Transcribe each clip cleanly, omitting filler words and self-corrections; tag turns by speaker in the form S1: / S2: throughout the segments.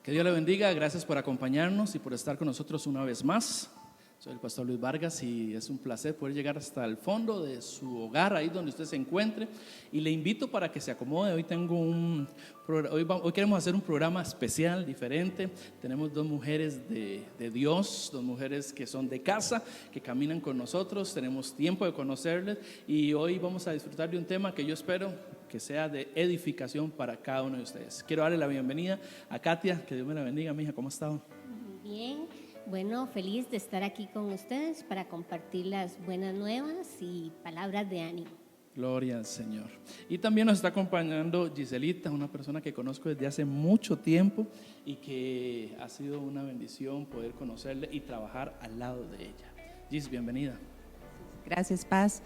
S1: Que Dios le bendiga, gracias por acompañarnos y por estar con nosotros una vez más. Soy el pastor Luis Vargas y es un placer poder llegar hasta el fondo de su hogar, ahí donde usted se encuentre, y le invito para que se acomode. Hoy queremos hacer un programa especial, diferente. Tenemos dos mujeres de Dios, dos mujeres que son de casa, que caminan con nosotros, tenemos tiempo de conocerles y hoy vamos a disfrutar de un tema que yo espero que sea de edificación para cada uno de ustedes. Quiero darle la bienvenida a Katia, que Dios me la bendiga, mija, ¿cómo ha estado?
S2: Bien, bueno, feliz de estar aquí con ustedes para compartir las buenas nuevas y palabras de ánimo.
S1: Gloria al Señor. Y también nos está acompañando Giselita, una persona que conozco desde hace mucho tiempo y que ha sido una bendición poder conocerle y trabajar al lado de ella. Gis, bienvenida.
S3: Gracias, Paz.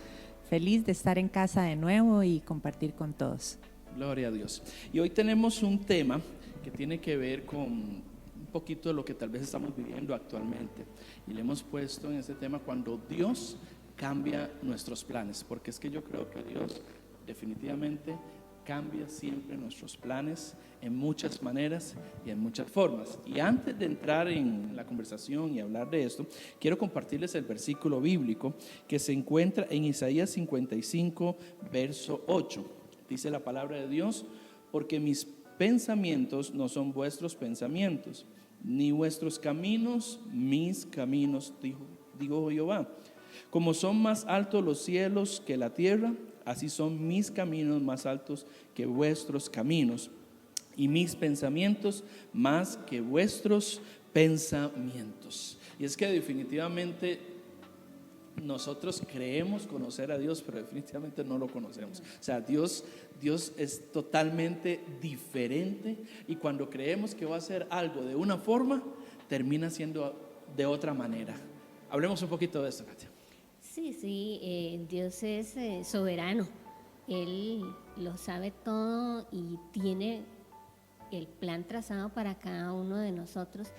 S3: Feliz de estar en casa de nuevo y compartir con todos.
S1: Gloria a Dios. Y hoy tenemos un tema que tiene que ver con un poquito de lo que tal vez estamos viviendo actualmente. Y le hemos puesto en este tema cuando Dios cambia nuestros planes, porque es que yo creo que Dios definitivamente cambia siempre nuestros planes en muchas maneras y en muchas formas. Y antes de entrar en la conversación y hablar de esto, quiero compartirles el versículo bíblico que se encuentra en Isaías 55, verso 8. Dice la palabra de Dios: porque mis pensamientos no son vuestros pensamientos, ni vuestros caminos mis caminos, digo Jehová. Como son más altos los cielos que la tierra, así son mis caminos más altos que vuestros caminos, y mis pensamientos más que vuestros pensamientos. Y es que definitivamente nosotros creemos conocer a Dios, pero definitivamente no lo conocemos. O sea, Dios es totalmente diferente, y cuando creemos que va a hacer algo de una forma, termina siendo de otra manera. Hablemos un poquito de esto, Katia.
S2: Sí, Dios es soberano. Él lo sabe todo y tiene el plan trazado para cada uno de nosotros,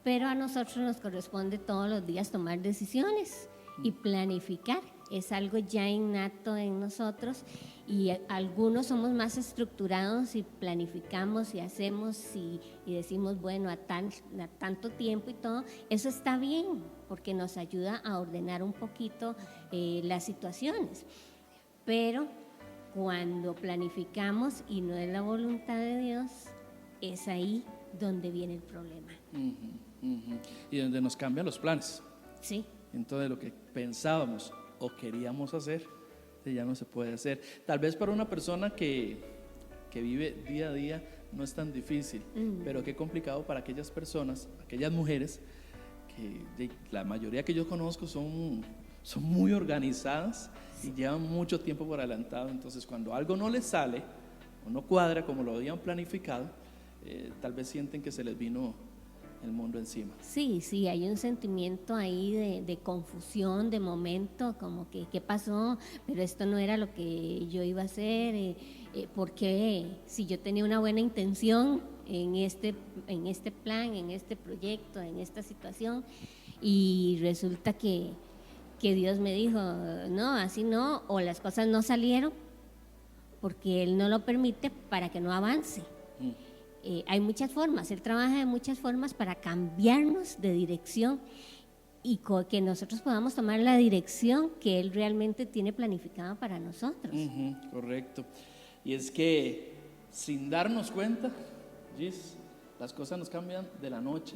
S2: pero a nosotros nos corresponde todos los días tomar decisiones y planificar. Es algo ya innato en nosotros, y algunos somos más estructurados y planificamos y hacemos y decimos, bueno, a tanto tiempo y todo. Eso está bien porque nos ayuda a ordenar un poquito las situaciones, pero cuando planificamos y no es la voluntad de Dios, es ahí donde viene el problema.
S1: Y donde nos cambian los planes.
S2: Sí.
S1: Entonces lo que pensábamos o queríamos hacer, ya no se puede hacer. Tal vez para una persona que vive día a día no es tan difícil, pero qué complicado para aquellas personas, aquellas mujeres que la mayoría que yo conozco son muy organizadas y llevan mucho tiempo por adelantado. Entonces cuando algo no les sale o no cuadra como lo habían planificado, tal vez sienten que se les vino el mundo encima.
S2: Sí, hay un sentimiento ahí de confusión, de momento, como que ¿qué pasó? Pero esto no era lo que yo iba a hacer, porque si yo tenía una buena intención en este plan, en este proyecto, en esta situación, y resulta que Dios me dijo, no, así no, o las cosas no salieron, porque Él no lo permite para que no avance. Hay muchas formas, Él trabaja de muchas formas para cambiarnos de dirección y que nosotros podamos tomar la dirección que Él realmente tiene planificada para nosotros.
S1: Correcto. Y es que sin darnos cuenta, Gis, las cosas nos cambian de la noche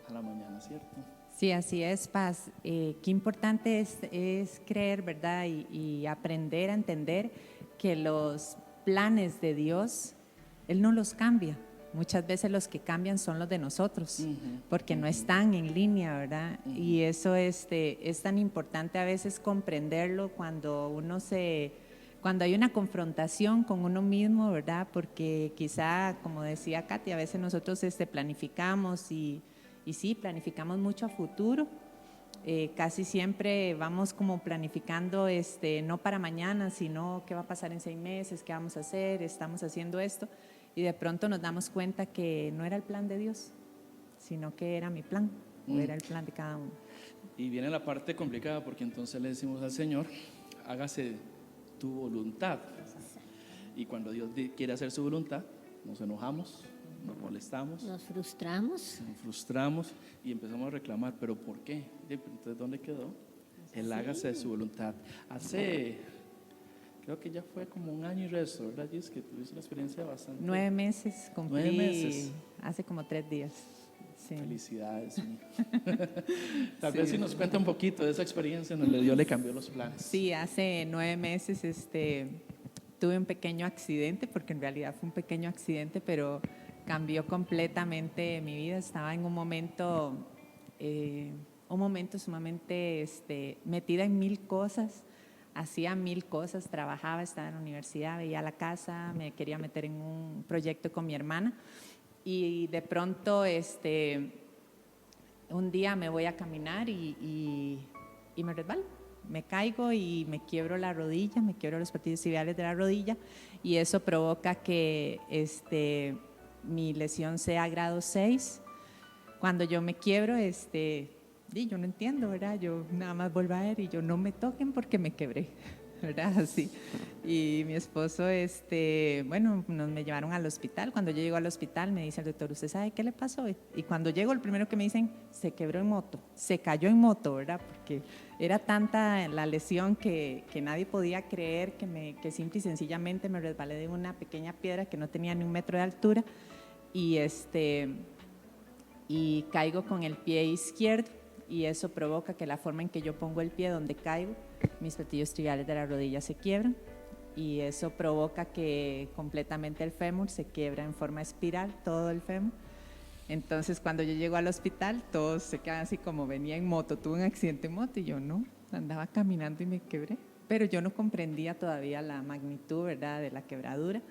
S1: a la mañana, ¿cierto?
S3: Sí, así es, Paz. Qué importante es creer, ¿verdad? Y aprender a entender que los planes de Dios, Él no los cambia. Muchas veces los que cambian son los de nosotros, porque no están en línea, ¿verdad? Y eso es tan importante a veces comprenderlo cuando hay una confrontación con uno mismo, ¿verdad? Porque quizá, como decía Katy, a veces nosotros planificamos y sí, planificamos mucho a futuro. Casi siempre vamos como planificando no para mañana, sino qué va a pasar en 6 meses, qué vamos a hacer, estamos haciendo esto. Y de pronto nos damos cuenta que no era el plan de Dios, sino que era mi plan, o era el plan de cada uno.
S1: Y viene la parte complicada, porque entonces le decimos al Señor, hágase tu voluntad. Y cuando Dios quiere hacer su voluntad, nos enojamos, nos molestamos,
S2: nos frustramos.
S1: nos frustramos y empezamos a reclamar, pero ¿por qué? Entonces, ¿dónde quedó? El hágase de su voluntad. Creo que ya fue como un año y resto, ¿verdad, Gis? Que tuviste una experiencia bastante...
S3: 9 meses, cumplí
S1: 9 meses.
S3: hace como 3 días. Sí.
S1: Felicidades. Tal vez si nos cuenta un poquito de esa experiencia, Dios le cambió los planes.
S3: Sí, hace 9 meses tuve un pequeño accidente, porque en realidad fue un pequeño accidente, pero cambió completamente mi vida. Estaba en un momento sumamente metida en 1000 cosas. Hacía 1000 cosas, trabajaba, estaba en la universidad, veía la casa, me quería meter en un proyecto con mi hermana y de pronto un día me voy a caminar y me resbalo, me caigo y me quiebro la rodilla, me quiebro los pliegues tibiales de la rodilla y eso provoca que mi lesión sea grado 6. Cuando yo me quiebro, yo no entiendo, ¿verdad? Yo nada más vuelvo a ver y yo no me toquen porque me quebré, ¿verdad? Así. Y mi esposo, me llevaron al hospital. Cuando yo llego al hospital me dice el doctor, ¿usted sabe qué le pasó? Y cuando llego, el primero que me dicen, se quebró en moto, se cayó en moto, ¿verdad? Porque era tanta la lesión que nadie podía creer que simple y sencillamente me resbalé de una pequeña piedra que no tenía ni 1 metro de altura y caigo con el pie izquierdo. Y eso provoca que la forma en que yo pongo el pie donde caigo, mis pliegues tibiales de la rodilla se quiebran y eso provoca que completamente el fémur se quiebra en forma espiral, todo el fémur. Entonces cuando yo llego al hospital todos se quedan así como venía en moto, tuve un accidente en moto y yo no, andaba caminando y me quebré, pero yo no comprendía todavía la magnitud, ¿verdad?, de la quebradura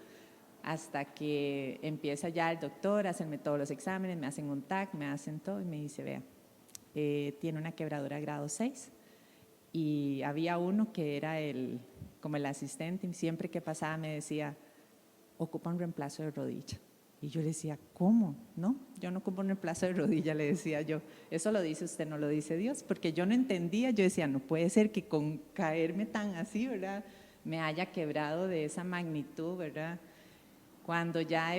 S3: hasta que empieza ya el doctor a hacerme todos los exámenes, me hacen un TAC, me hacen todo y me dice, vea, tiene una quebradura grado 6 y había uno que era como el asistente y siempre que pasaba me decía, ocupa un reemplazo de rodilla. Y yo le decía, ¿cómo? No, yo no ocupo un reemplazo de rodilla, le decía yo. Eso lo dice usted, no lo dice Dios, porque yo no entendía. Yo decía, no puede ser que con caerme tan así, ¿verdad?, me haya quebrado de esa magnitud, ¿verdad? Cuando ya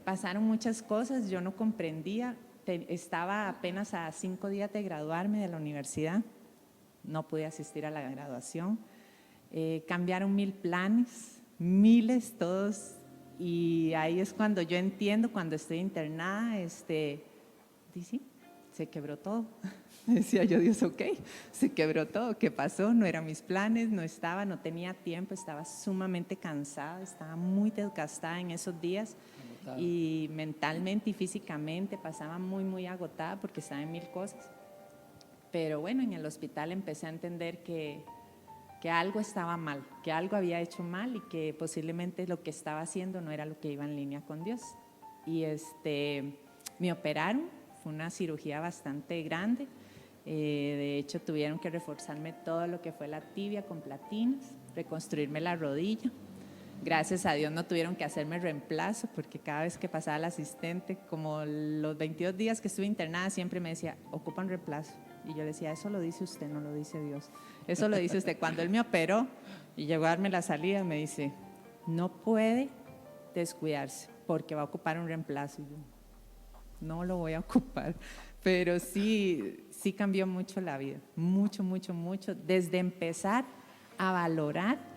S3: pasaron muchas cosas, yo no comprendía. Estaba apenas a 5 días de graduarme de la universidad, no pude asistir a la graduación, cambiaron 1000 planes, miles todos, y ahí es cuando yo entiendo, cuando estoy internada, dice, se quebró todo. Decía yo, Dios, ok, se quebró todo, ¿qué pasó? No eran mis planes, no tenía tiempo, estaba sumamente cansada, estaba muy desgastada en esos días. Y mentalmente y físicamente pasaba muy, muy agotada porque estaba en 1000 cosas. Pero bueno, en el hospital empecé a entender que algo estaba mal, que algo había hecho mal y que posiblemente lo que estaba haciendo no era lo que iba en línea con Dios. Y me operaron, fue una cirugía bastante grande. De hecho, tuvieron que reforzarme todo lo que fue la tibia con platinas, reconstruirme la rodilla. Gracias a Dios no tuvieron que hacerme reemplazo porque cada vez que pasaba el asistente, como los 22 días que estuve internada, siempre me decía, ocupan reemplazo. Y yo le decía, eso lo dice usted, no lo dice Dios. Eso lo dice usted. Cuando él me operó y llegó a darme la salida, me dice, no puede descuidarse porque va a ocupar un reemplazo. Y yo, no lo voy a ocupar. Pero sí cambió mucho la vida, mucho, mucho, mucho. Desde empezar a valorar.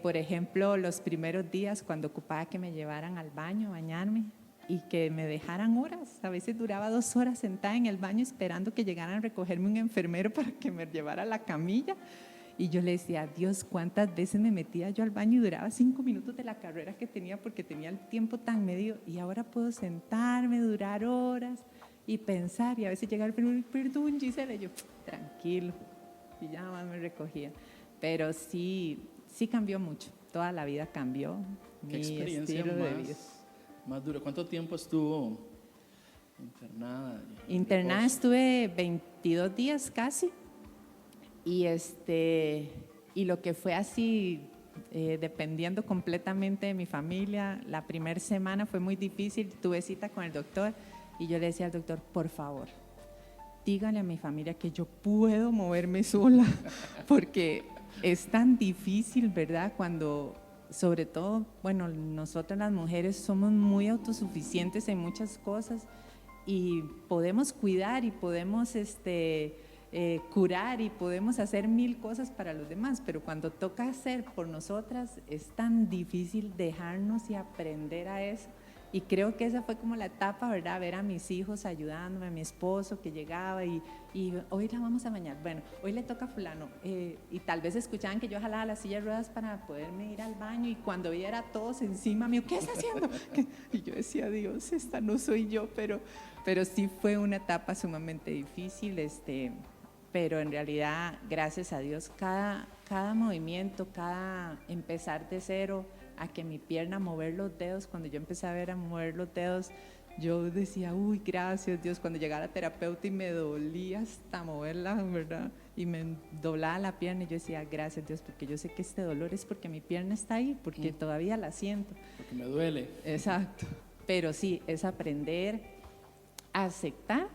S3: Por ejemplo, los primeros días cuando ocupaba que me llevaran al baño a bañarme y que me dejaran horas, a veces duraba 2 horas sentada en el baño esperando que llegaran a recogerme un enfermero para que me llevara a la camilla y yo le decía, Dios, ¿cuántas veces me metía yo al baño y duraba 5 minutos de la carrera que tenía porque tenía el tiempo tan medio y ahora puedo sentarme, durar horas y pensar y a veces llegar, perdón Gisela, y yo, tranquilo, y ya más me recogía, pero sí cambió mucho, toda la vida cambió.
S1: ¿Qué experiencia más dura? ¿Cuánto tiempo estuvo internada?
S3: Internada estuve 22 días casi y lo que fue así, dependiendo completamente de mi familia, la primera semana fue muy difícil, tuve cita con el doctor y yo le decía al doctor, por favor, dígale a mi familia que yo puedo moverme sola, porque es tan difícil, ¿verdad? Cuando sobre todo, bueno, nosotras las mujeres somos muy autosuficientes en muchas cosas y podemos cuidar y podemos curar y podemos hacer 1000 cosas para los demás, pero cuando toca hacer por nosotras es tan difícil dejarnos y aprender a eso. Y creo que esa fue como la etapa, ¿verdad? Ver a mis hijos ayudándome, a mi esposo que llegaba y hoy la vamos a bañar, bueno, hoy le toca a fulano. Y tal vez escuchaban que yo jalaba la silla de ruedas para poderme ir al baño y cuando veía era todos encima mío, ¿qué está haciendo? Y yo decía, Dios, esta no soy yo, pero sí fue una etapa sumamente difícil, pero en realidad, gracias a Dios, cada movimiento, cada empezar de cero, a que mi pierna mover los dedos, cuando yo empecé a ver a mover los dedos, yo decía, uy, gracias Dios, cuando llegaba la terapeuta y me dolía hasta moverla, ¿verdad? Y me doblaba la pierna y yo decía, gracias Dios, porque yo sé que este dolor es porque mi pierna está ahí, porque todavía la siento.
S1: Porque me duele.
S3: Exacto, pero sí, es aprender a aceptar,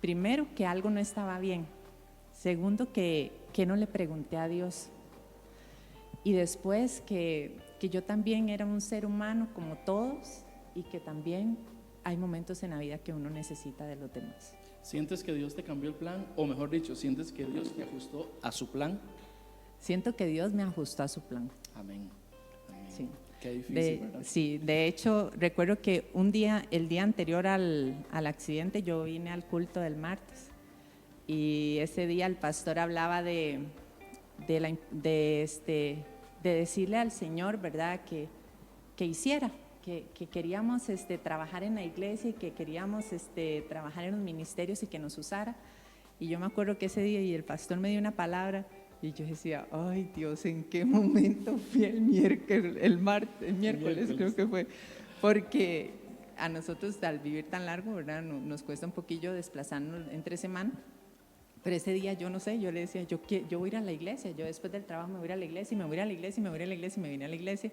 S3: primero, que algo no estaba bien, segundo, que no le pregunté a Dios, y después que yo también era un ser humano como todos y que también hay momentos en la vida que uno necesita de los demás.
S1: ¿Sientes que Dios te cambió el plan? O mejor dicho, ¿sientes que Dios te ajustó a su plan?
S3: Siento que Dios me ajustó a su plan.
S1: Amén. Amén.
S3: Sí.
S1: Qué difícil, ¿verdad?
S3: Sí, de hecho, recuerdo que el día anterior al accidente, yo vine al culto del martes y ese día el pastor hablaba de decirle al Señor, ¿verdad? Que hiciera, que queríamos trabajar en la iglesia y que queríamos trabajar en los ministerios y que nos usara. Y yo me acuerdo que ese día y el pastor me dio una palabra y yo decía, ay Dios, ¿en qué momento fui el miércoles creo que fue? Porque a nosotros al vivir tan largo, ¿verdad? Nos cuesta un poquillo desplazarnos entre semana. Pero ese día yo no sé, yo le decía, yo voy a ir a la iglesia, yo después del trabajo me voy a ir a la iglesia y me voy a ir a la iglesia y me voy a ir a la iglesia y me vine a la iglesia.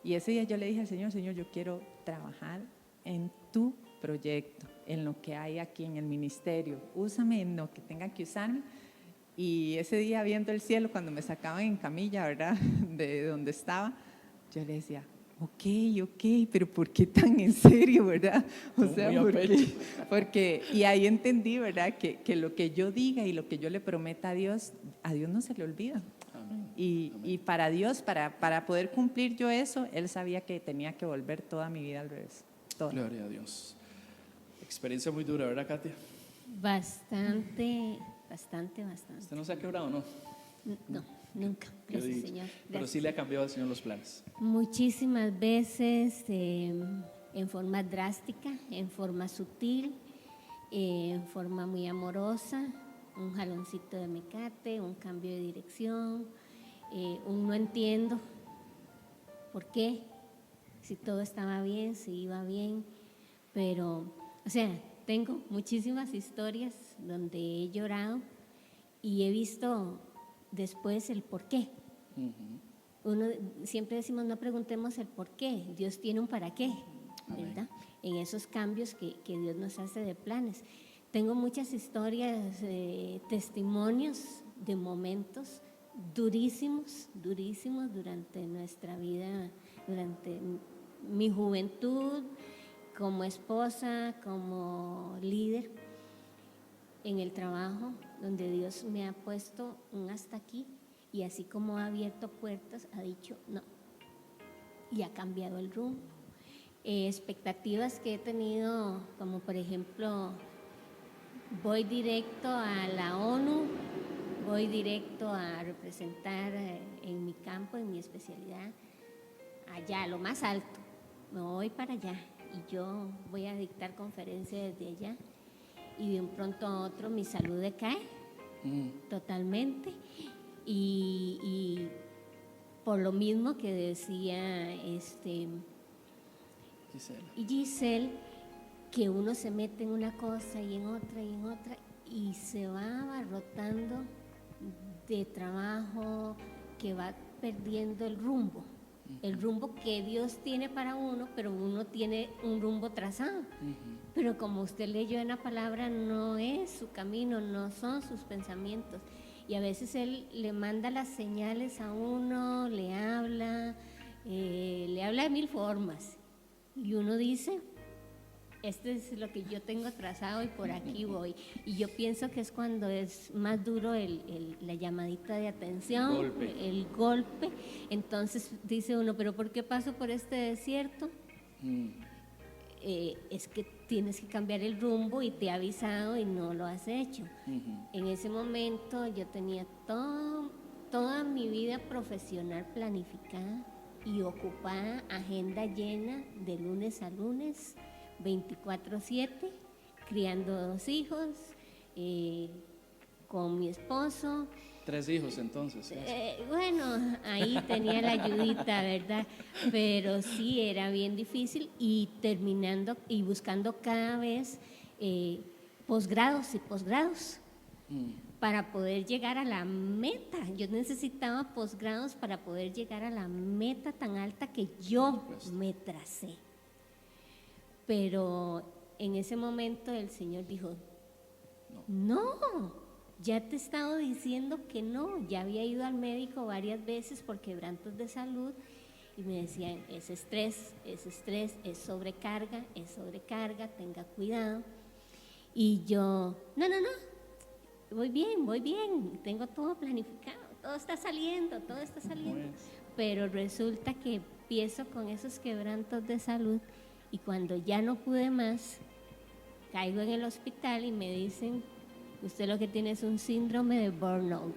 S3: Y ese día yo le dije al Señor, Señor, yo quiero trabajar en tu proyecto, en lo que hay aquí en el ministerio, úsame en lo que tenga que usarme. Y ese día viendo el cielo, cuando me sacaban en camilla, ¿verdad? De donde estaba, yo le decía, ok, pero ¿por qué tan en serio, verdad? O sea, porque y ahí entendí, ¿verdad? Que lo que yo diga y lo que yo le prometa a Dios no se le olvida.
S1: Amén.
S3: Y para Dios, para poder cumplir yo eso, Él sabía que tenía que volver toda mi vida al revés. Toda.
S1: Gloria a Dios. Experiencia muy dura, ¿verdad, Katia?
S2: Bastante.
S1: ¿Usted no se ha quebrado, no?
S2: No, nunca. Gracias, Señor. Gracias.
S1: Pero sí le ha cambiado al Señor los planes.
S2: Muchísimas veces en forma drástica, en forma sutil, en forma muy amorosa, un jaloncito de mecate, un cambio de dirección, un no entiendo por qué, si todo estaba bien, si iba bien, pero, o sea, tengo muchísimas historias donde he llorado y he visto después el por qué. Uno siempre decimos no preguntemos el por qué, Dios tiene un para qué, ¿verdad? En esos cambios que Dios nos hace de planes. Tengo muchas historias, testimonios de momentos durísimos durante nuestra vida, durante mi juventud, como esposa, como líder en el trabajo, donde Dios me ha puesto un hasta aquí. Y así como ha abierto puertas, ha dicho no. Y ha cambiado el rumbo. Expectativas que he tenido, como por ejemplo, voy directo a la ONU, voy directo a representar en mi campo, en mi especialidad, allá, lo más alto. Me voy para allá y yo voy a dictar conferencias desde allá. Y de un pronto a otro mi salud decae totalmente. Y por lo mismo que decía Giselle, que uno se mete en una cosa y en otra y se va abarrotando de trabajo, que va perdiendo el rumbo que Dios tiene para uno, pero uno tiene un rumbo trazado. Pero como usted leyó en la palabra, no es su camino, no son sus pensamientos. Y a veces Él le manda las señales a uno, le habla, le habla de 1000 formas y uno dice, este es lo que yo tengo trazado y por aquí voy. Y yo pienso que es cuando es más duro la llamadita de atención, el golpe. Entonces dice uno, pero ¿por qué paso por este desierto? Es que tienes que cambiar el rumbo y te he avisado y no lo has hecho. En ese momento yo tenía toda mi vida profesional planificada y ocupada, agenda llena de lunes a lunes, 24/7, criando 2 hijos, con mi esposo.
S1: 3 hijos entonces.
S2: Bueno, ahí tenía la ayudita, ¿verdad? Pero sí, era bien difícil y terminando y buscando cada vez posgrados y posgrados para poder llegar a la meta. Yo necesitaba posgrados para poder llegar a la meta tan alta que yo me tracé. Pero en ese momento el Señor dijo, no, ya te he estado diciendo que no. Ya había ido al médico varias veces por quebrantos de salud y me decían, es estrés, es sobrecarga, tenga cuidado. Y yo, no, voy bien, tengo todo planificado, todo está saliendo. Pero resulta que empiezo con esos quebrantos de salud y cuando ya no pude más, caigo en el hospital y me dicen, usted lo que tiene es un síndrome de burnout.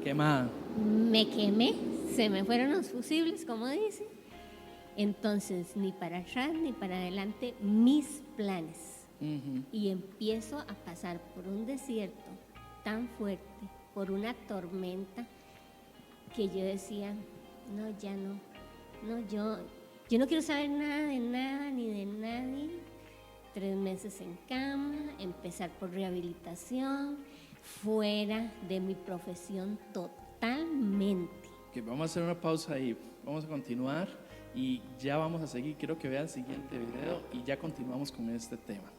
S1: Quemada.
S2: Me quemé, se me fueron los fusibles, como dicen. Entonces, ni para atrás ni para adelante, mis planes. Y empiezo a pasar por un desierto tan fuerte, por una tormenta, que yo decía, no, ya no, yo no quiero saber nada de nada ni de nadie. 3 meses en cama, empezar por rehabilitación, fuera de mi profesión totalmente.
S1: Okay, vamos a hacer una pausa ahí, vamos a continuar y ya vamos a seguir. Quiero que vean el siguiente video y ya continuamos con este tema.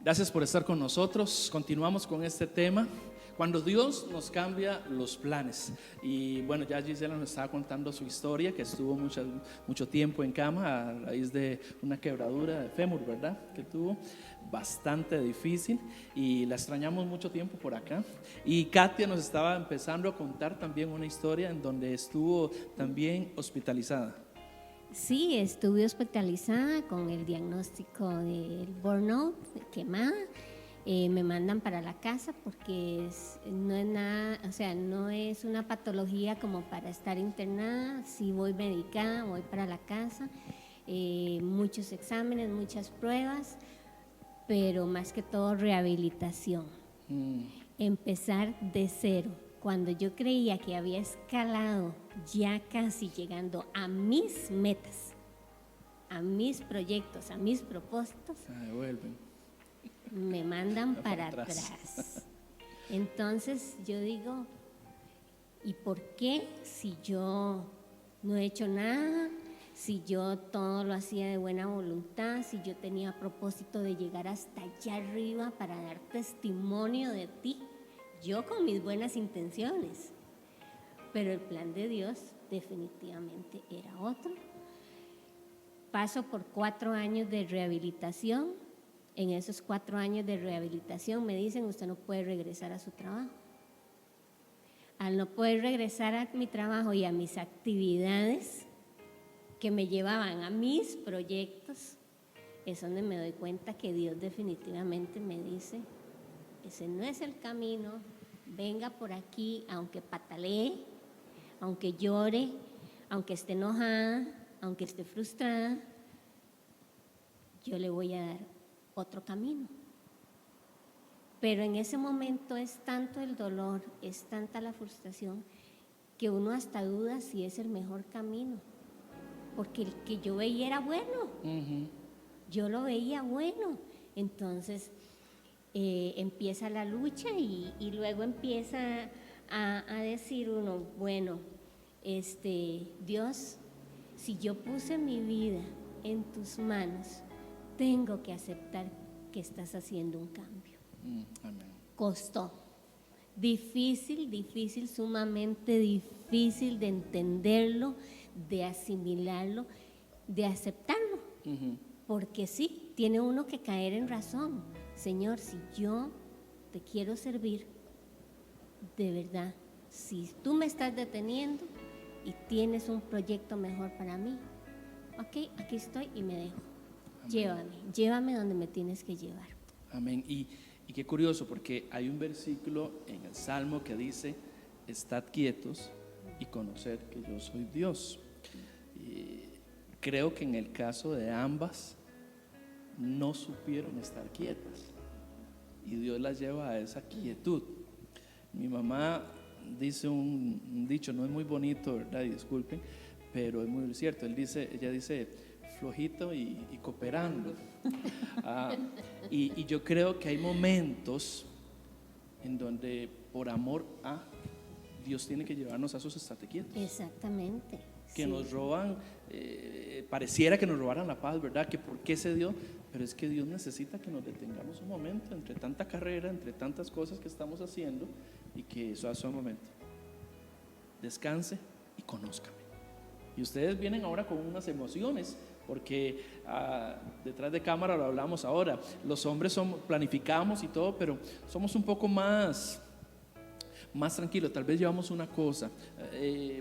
S1: Gracias por estar con nosotros. Continuamos con este tema, cuando Dios nos cambia los planes. Y bueno, ya Gisela nos estaba contando su historia, que estuvo mucho tiempo en cama a raíz de una quebradura de fémur, ¿verdad? Que tuvo bastante difícil y la extrañamos mucho tiempo por acá. Y Katia nos estaba empezando a contar también una historia en donde estuvo también hospitalizada.
S2: Sí, estuve hospitalizada con el diagnóstico del burnout, quemada, Me mandan para la casa porque no es nada, o sea, no es una patología como para estar internada. Sí voy medicada, voy para la casa, muchos exámenes, muchas pruebas, pero más que todo rehabilitación. Empezar de cero. Cuando yo creía que había escalado ya casi llegando a mis metas, a mis proyectos, a mis propósitos,
S1: Vuelven.
S2: me mandan para
S1: atrás.
S2: atrás. Entonces yo digo, ¿y por qué si yo no he hecho nada? Si yo todo lo hacía de buena voluntad, si yo tenía propósito de llegar hasta allá arriba para dar testimonio de ti, yo con mis buenas intenciones. Pero el plan de Dios definitivamente era otro. Paso por 4 años de rehabilitación. En esos 4 años de rehabilitación me dicen, usted no puede regresar a su trabajo. Al no poder regresar a mi trabajo y a mis actividades que me llevaban a mis proyectos, es donde me doy cuenta que Dios definitivamente me dice, ese no es el camino, venga por aquí, aunque patalee, aunque llore, aunque esté enojada, aunque esté frustrada, yo le voy a dar otro camino. Pero en ese momento es tanto el dolor, es tanta la frustración, que uno hasta duda si es el mejor camino, porque el que yo veía era bueno, yo lo veía bueno. Entonces empieza la lucha y luego empieza a decir uno, bueno, Dios, si yo puse mi vida en tus manos, tengo que aceptar que estás haciendo un cambio.
S1: Amén.
S2: Costó, difícil, sumamente difícil de entenderlo, de asimilarlo, de aceptarlo, porque sí, tiene uno que caer en razón. Señor, si yo te quiero servir, de verdad, si tú me estás deteniendo y tienes un proyecto mejor para mí, ok, aquí estoy y me dejo. Llévame donde me tienes que llevar.
S1: Amén. Y qué curioso, porque hay un versículo en el Salmo que dice, estad quietos y conoced que yo soy Dios. Y creo que en el caso de ambas, no supieron estar quietas y Dios las lleva a esa quietud. Mi mamá dice un dicho, no es muy bonito, ¿verdad? Y disculpen, pero es muy cierto. Ella dice flojito y cooperando. Y yo creo que hay momentos en donde por amor a Dios tiene que llevarnos a esos estate quietos.
S2: Exactamente.
S1: Que
S2: sí.
S1: nos roban, pareciera que nos robaran la paz, ¿verdad? Que por qué se dio, pero es que Dios necesita que nos detengamos un momento entre tanta carrera, entre tantas cosas que estamos haciendo, y que eso hace un momento. Descanse y conózcame. Y ustedes vienen ahora con unas emociones, porque detrás de cámara lo hablamos ahora, los hombres planificamos y todo, pero somos un poco más tranquilos, tal vez llevamos una cosa.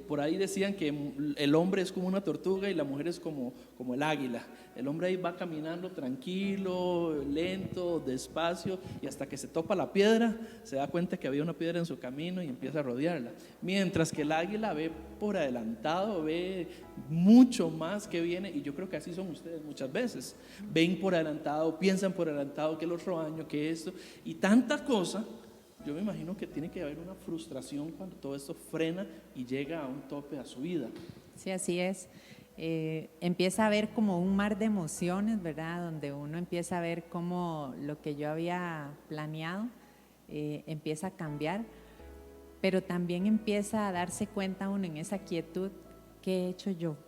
S1: Por ahí decían que el hombre es como una tortuga y la mujer es como el águila. El hombre ahí va caminando tranquilo, lento, despacio, y hasta que se topa la piedra, se da cuenta que había una piedra en su camino y empieza a rodearla. Mientras que el águila ve por adelantado, ve mucho más que viene, y yo creo que así son ustedes muchas veces. Ven por adelantado, piensan por adelantado, que los rebaños, que esto, y tanta cosa. Yo me imagino que tiene que haber una frustración cuando todo esto frena y llega a un tope a su vida.
S3: Sí, así es. Empieza a haber como un mar de emociones, ¿verdad? Donde uno empieza a ver cómo lo que yo había planeado empieza a cambiar, pero también empieza a darse cuenta uno en esa quietud, ¿qué he hecho yo?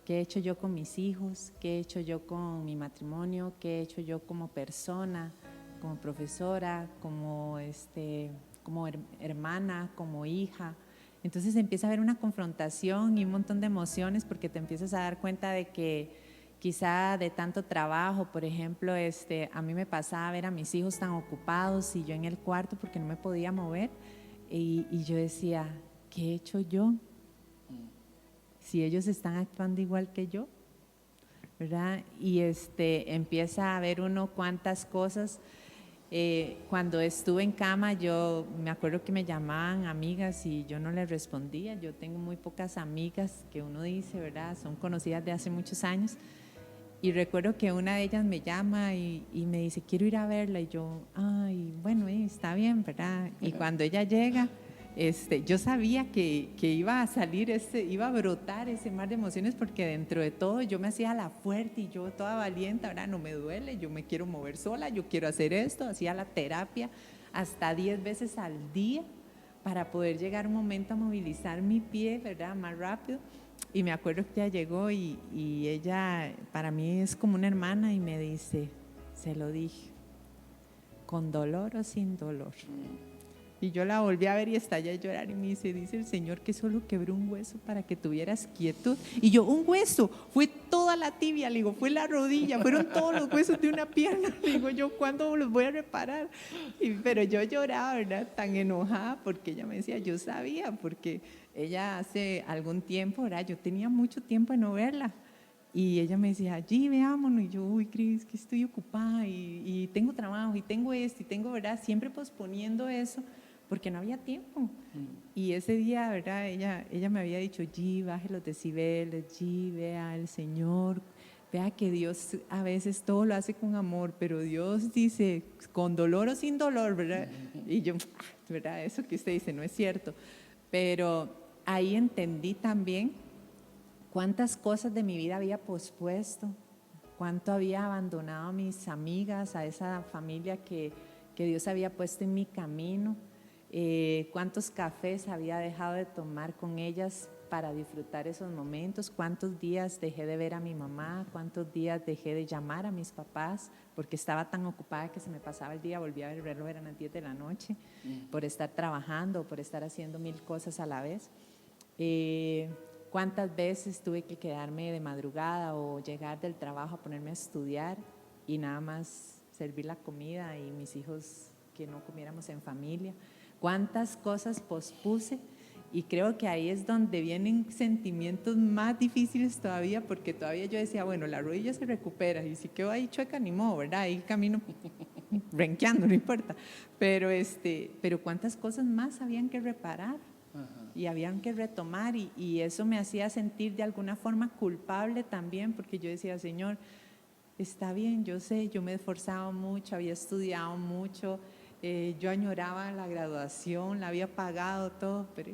S3: ¿Qué he hecho yo con mis hijos? ¿Qué he hecho yo con mi matrimonio? ¿Qué he hecho yo como persona? Como profesora, como hermana, como hija. Entonces empieza a haber una confrontación y un montón de emociones, porque te empiezas a dar cuenta de que quizá de tanto trabajo, por ejemplo, a mí me pasaba ver a mis hijos tan ocupados y yo en el cuarto porque no me podía mover, y yo decía, ¿qué he hecho yo? Si ellos están actuando igual que yo, ¿verdad? Y empieza a ver uno cuántas cosas. Cuando estuve en cama, yo me acuerdo que me llamaban amigas y yo no les respondía. Yo tengo muy pocas amigas que uno dice, ¿verdad? Son conocidas de hace muchos años. Y recuerdo que una de ellas me llama y me dice, quiero ir a verla. Y yo, ay, bueno, está bien, ¿verdad? Y cuando ella llega, yo sabía que iba a salir, iba a brotar ese mar de emociones, porque dentro de todo yo me hacía la fuerte y yo toda valiente, ahora no me duele, yo me quiero mover sola, yo quiero hacer esto, hacía la terapia hasta 10 veces al día para poder llegar un momento a movilizar mi pie, ¿verdad? Más rápido. Y me acuerdo que ella llegó y ella para mí es como una hermana y me dice, se lo dije, con dolor o sin dolor. Y yo la volví a ver y estallé a llorar y me dice el Señor que solo quebró un hueso para que tuvieras quietud. Y yo, un hueso, fue toda la tibia, le digo, fue la rodilla, fueron todos los huesos de una pierna. Le digo yo, ¿cuándo los voy a reparar? Pero yo lloraba, ¿verdad? Tan enojada porque ella me decía, yo sabía, porque ella hace algún tiempo, ¿verdad? Yo tenía mucho tiempo de no verla. Y ella me decía, allí veámonos. Y yo, uy, Cris, que estoy ocupada y tengo trabajo y tengo esto y tengo, ¿verdad? Siempre posponiendo eso porque no había tiempo. Y ese día, ¿verdad? Ella me había dicho, G, baje los decibeles, G, vea al Señor, vea que Dios a veces todo lo hace con amor, pero Dios dice, con dolor o sin dolor, ¿verdad? Y yo, ¿verdad? Eso que usted dice no es cierto. Pero ahí entendí también cuántas cosas de mi vida había pospuesto, cuánto había abandonado a mis amigas, a esa familia que Dios había puesto en mi camino. Cuántos cafés había dejado de tomar con ellas para disfrutar esos momentos, cuántos días dejé de ver a mi mamá, cuántos días dejé de llamar a mis papás porque estaba tan ocupada que se me pasaba el día, volvía a ver el reloj, eran las 10 de la noche, por estar trabajando, por estar haciendo 1000 cosas a la vez. Cuántas veces tuve que quedarme de madrugada o llegar del trabajo a ponerme a estudiar y nada más servir la comida y mis hijos que no comiéramos en familia. Cuántas cosas pospuse, y creo que ahí es donde vienen sentimientos más difíciles todavía, porque todavía yo decía, bueno, la rodilla se recupera y si quedo ahí chueca ni modo, ¿verdad? Ahí camino renqueando, no importa, pero cuántas cosas más habían que reparar. Ajá. Y habían que retomar y eso me hacía sentir de alguna forma culpable también, porque yo decía, Señor, está bien, yo sé, yo me he esforzado mucho, había estudiado mucho, yo añoraba la graduación, la había pagado todo, pero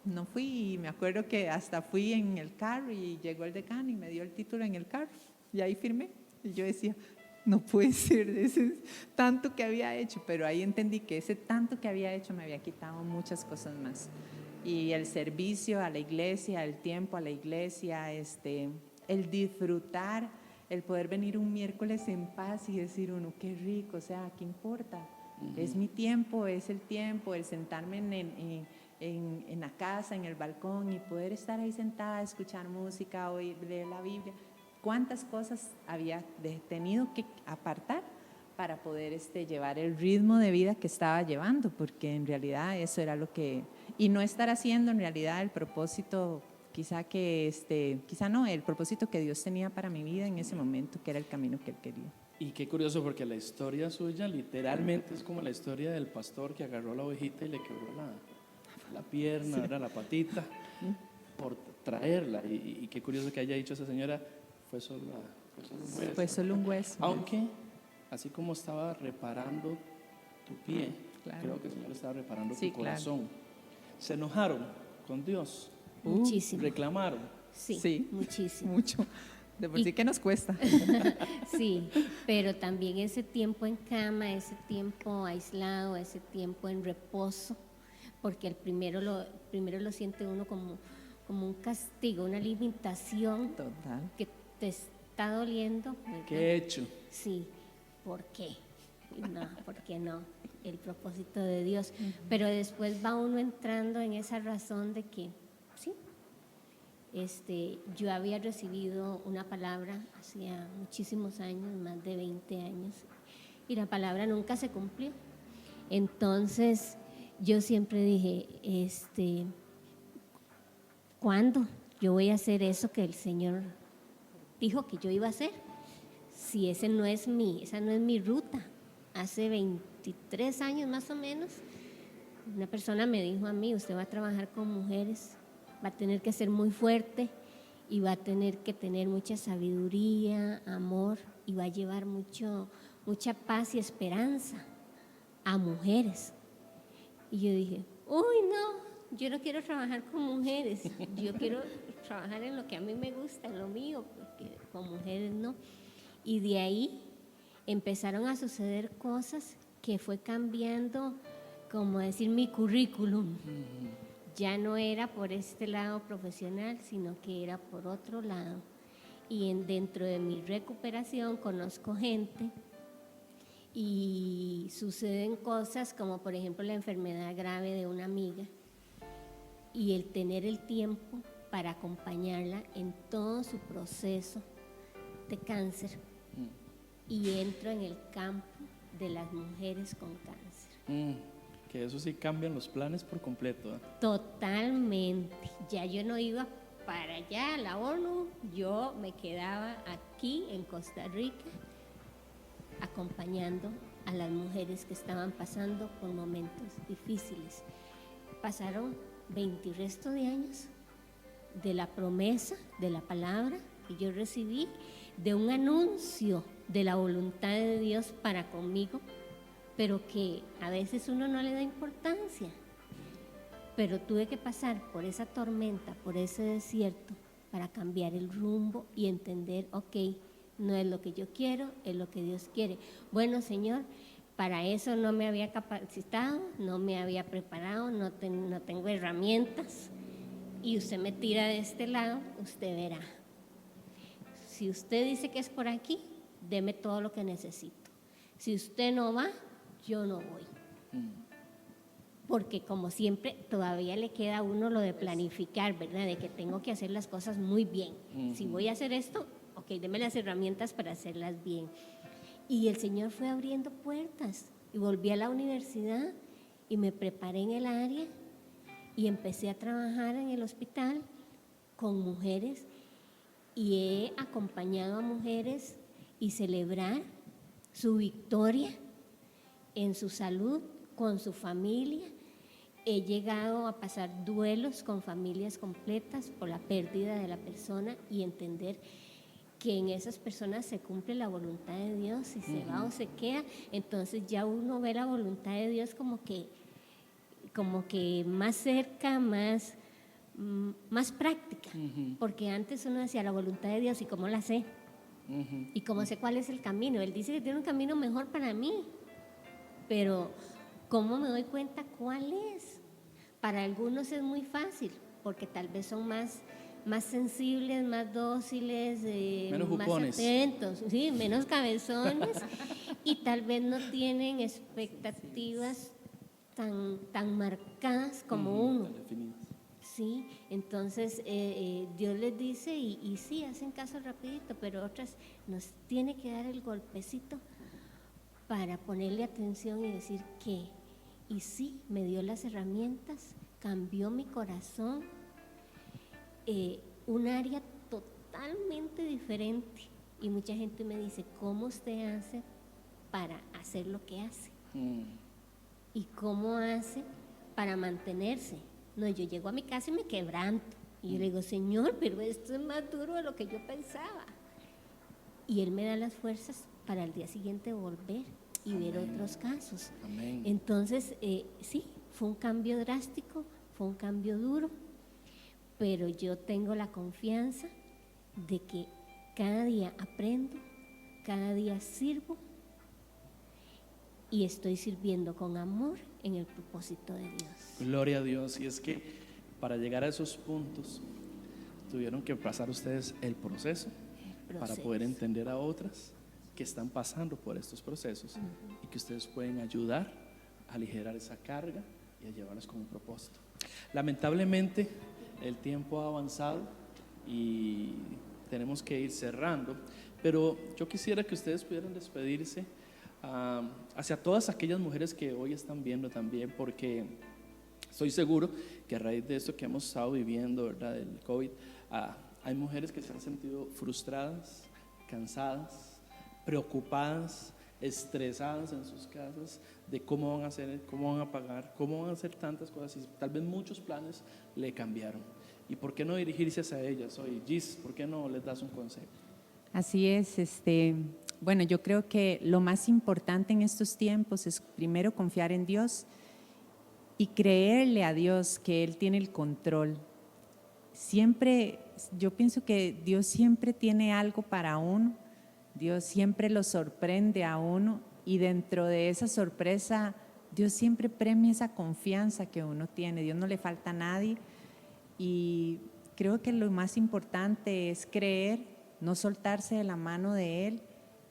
S3: no fui. Y me acuerdo que hasta fui en el carro y llegó el decano y me dio el título en el carro y ahí firmé. Y yo decía, no puede ser, ese tanto que había hecho, pero ahí entendí que ese tanto que había hecho me había quitado muchas cosas más. Y el servicio a la iglesia, el tiempo a la iglesia, el disfrutar, el poder venir un miércoles en paz y decir uno, qué rico, o sea, ¿qué importa? Es mi tiempo, es el tiempo, el sentarme en la casa, en el balcón y poder estar ahí sentada, escuchar música, oír, leer la Biblia. ¿Cuántas cosas había tenido que apartar para poder llevar el ritmo de vida que estaba llevando? Porque en realidad eso era lo que... Y no estar haciendo en realidad el propósito, quizá no, el propósito que Dios tenía para mi vida en ese momento, que era el camino que Él quería.
S1: Y qué curioso, porque la historia suya literalmente es como la historia del pastor que agarró a la ovejita y le quebró la pierna, sí, la patita, por traerla. Y qué curioso que haya dicho esa señora, fue solo un hueso.
S3: Fue solo un hueso.
S1: Aunque, así como estaba reparando tu pie, claro, creo que el Señor estaba reparando tu corazón. Claro. ¿Se enojaron con Dios?
S2: Muchísimo.
S1: ¿Reclamaron?
S2: Sí, muchísimo.
S3: Mucho. De por sí que nos cuesta.
S2: Sí, pero también ese tiempo en cama, ese tiempo aislado, ese tiempo en reposo, porque el primero lo siente uno como un castigo, una limitación.
S3: Total.
S2: Que te está doliendo, ¿verdad?
S1: ¿Qué he hecho?
S2: Sí, ¿por qué? No, ¿por qué no? El propósito de Dios. Pero después va uno entrando en esa razón de que, sí, yo había recibido una palabra hacía muchísimos años, más de 20 años, y la palabra nunca se cumplió. Entonces, yo siempre dije, ¿cuándo yo voy a hacer eso que el Señor dijo que yo iba a hacer? Si esa no es mi ruta. hace 23 años más o menos, una persona me dijo a mí, usted va a trabajar con mujeres, va a tener que ser muy fuerte y va a tener que tener mucha sabiduría, amor, y va a llevar mucha paz y esperanza a mujeres. Y yo dije, uy, no, yo no quiero trabajar con mujeres, yo quiero trabajar en lo que a mí me gusta, en lo mío, porque con mujeres no. Y de ahí empezaron a suceder cosas que fue cambiando, como decir, mi currículum. Ya no era por este lado profesional, sino que era por otro lado. Y dentro de mi recuperación conozco gente y suceden cosas como por ejemplo la enfermedad grave de una amiga y el tener el tiempo para acompañarla en todo su proceso de cáncer. Y entro en el campo de las mujeres con cáncer.
S1: Que eso sí cambian los planes por completo, ¿eh?
S2: Totalmente. Ya yo no iba para allá a la ONU, yo me quedaba aquí en Costa Rica acompañando a las mujeres que estaban pasando por momentos difíciles. Pasaron 20 y resto de años de la promesa, de la palabra que yo recibí, de un anuncio de la voluntad de Dios para conmigo, pero que a veces uno no le da importancia. Pero tuve que pasar por esa tormenta, por ese desierto, para cambiar el rumbo y entender, ok, no es lo que yo quiero, es lo que Dios quiere. Bueno, Señor, para eso no me había capacitado, no me había preparado, no tengo herramientas, y usted me tira de este lado, usted verá. Si usted dice que es por aquí, deme todo lo que necesito. Si usted no va, yo no voy. Porque como siempre, todavía le queda a uno lo de planificar, ¿verdad? De que tengo que hacer las cosas muy bien. Si voy a hacer esto, ok, deme las herramientas para hacerlas bien. Y el Señor fue abriendo puertas. Y volví a la universidad y me preparé en el área y empecé a trabajar en el hospital con mujeres y he acompañado a mujeres y celebrar su victoria en su salud, con su familia. He llegado a pasar duelos con familias completas por la pérdida de la persona y entender que en esas personas se cumple la voluntad de Dios, si se va o se queda. Entonces ya uno ve la voluntad de Dios como que más cerca, más práctica, porque antes uno decía la voluntad de Dios y cómo la sé, y cómo sé cuál es el camino. Él dice que tiene un camino mejor para mí, pero ¿cómo me doy cuenta cuál es? Para algunos es muy fácil, porque tal vez son más sensibles, más dóciles,
S1: menos
S2: más
S1: jupones,
S2: atentos, sí, menos cabezones, y tal vez no tienen expectativas tan marcadas como uno. Sí, entonces Dios les dice y sí, hacen caso rapidito, pero otras nos tiene que dar el golpecito para ponerle atención y decir que, y sí, me dio las herramientas, cambió mi corazón, un área totalmente diferente. Y mucha gente me dice, ¿cómo usted hace para hacer lo que hace? ¿Y cómo hace para mantenerse? No, yo llego a mi casa y me quebranto. Y yo le digo, Señor, pero esto es más duro de lo que yo pensaba. Y Él me da las fuerzas para al día siguiente volver y ver otros casos.
S1: Amén.
S2: Entonces, sí, fue un cambio drástico, fue un cambio duro, pero yo tengo la confianza de que cada día aprendo, cada día sirvo y estoy sirviendo con amor en el propósito de Dios.
S1: Gloria a Dios. Y es que para llegar a esos puntos tuvieron que pasar ustedes el proceso para poder entender a otras que están pasando por estos procesos y que ustedes pueden ayudar a aligerar esa carga y a llevarlas con un propósito. Lamentablemente el tiempo ha avanzado y tenemos que ir cerrando, pero yo quisiera que ustedes pudieran despedirse hacia todas aquellas mujeres que hoy están viendo también, porque estoy seguro que a raíz de esto que hemos estado viviendo, ¿verdad?, del COVID, hay mujeres que se han sentido frustradas, cansadas, preocupadas estresadas en sus casas de cómo van a hacer, cómo van a pagar, cómo van a hacer tantas cosas y tal vez muchos planes le cambiaron. ¿Y por qué no dirigirse hacia ellas hoy? Gis, ¿por qué no les das un consejo?
S3: Así es, bueno, yo creo que lo más importante en estos tiempos es primero confiar en Dios y creerle a Dios que Él tiene el control. Siempre, yo pienso que Dios siempre tiene algo para uno, Dios siempre lo sorprende a uno y dentro de esa sorpresa Dios siempre premia esa confianza que uno tiene, Dios no le falta a nadie y creo que lo más importante es creer, no soltarse de la mano de Él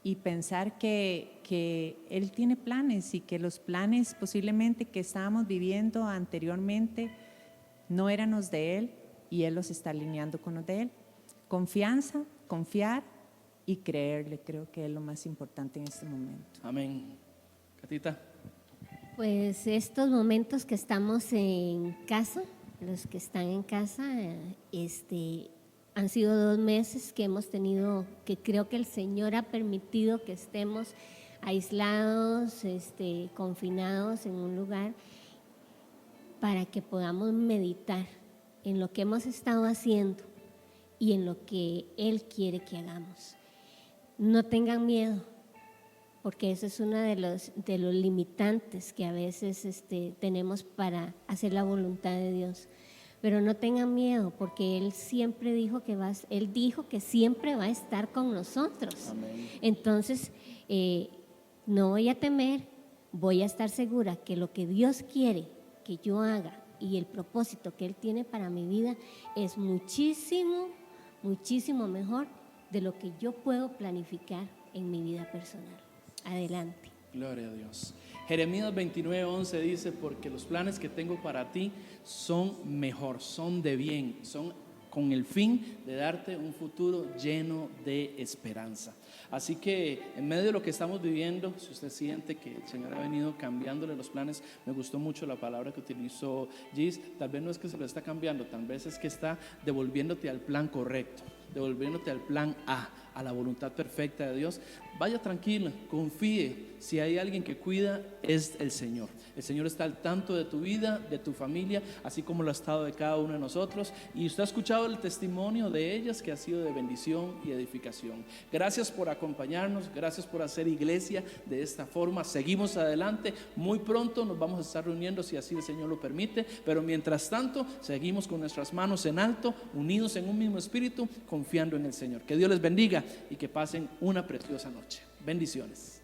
S3: y pensar que Él tiene planes y que los planes posiblemente que estábamos viviendo anteriormente no eran los de Él y Él los está alineando con los de Él. Confianza, confiar y creerle, creo que es lo más importante en este momento.
S1: Amén. Catita.
S2: Pues estos momentos que estamos en casa, los que están en casa, han sido 2 meses que hemos tenido, que creo que el Señor ha permitido que estemos aislados, confinados en un lugar para que podamos meditar en lo que hemos estado haciendo y en lo que Él quiere que hagamos. No tengan miedo, porque eso es uno de los limitantes que a veces tenemos para hacer la voluntad de Dios. Pero no tengan miedo, porque Él siempre dijo Él dijo que siempre va a estar con nosotros.
S1: Amén.
S2: Entonces, no voy a temer, voy a estar segura que lo que Dios quiere que yo haga y el propósito que Él tiene para mi vida es muchísimo, muchísimo mejor de lo que yo puedo planificar en mi vida personal. Adelante.
S1: Gloria a Dios. Jeremías 29:11 dice, porque los planes que tengo para ti son mejor, son de bien, son con el fin de darte un futuro lleno de esperanza. Así que en medio de lo que estamos viviendo, si usted siente que el Señor ha venido cambiándole los planes, me gustó mucho la palabra que utilizó Gis, tal vez no es que se lo está cambiando, tal vez es que está devolviéndote al plan correcto, devolviéndote al plan a la voluntad perfecta de Dios. Vaya tranquilo, confíe, si hay alguien que cuida es el Señor. El Señor está al tanto de tu vida, de tu familia, así como lo ha estado de cada uno de nosotros, y usted ha escuchado el testimonio de ellas que ha sido de bendición y edificación. Gracias por acompañarnos, gracias por hacer iglesia de esta forma. Seguimos adelante, muy pronto nos vamos a estar reuniendo si así el Señor lo permite, pero mientras tanto seguimos con nuestras manos en alto, unidos en un mismo espíritu, confiando en el Señor. Que Dios les bendiga y que pasen una preciosa noche. Bendiciones.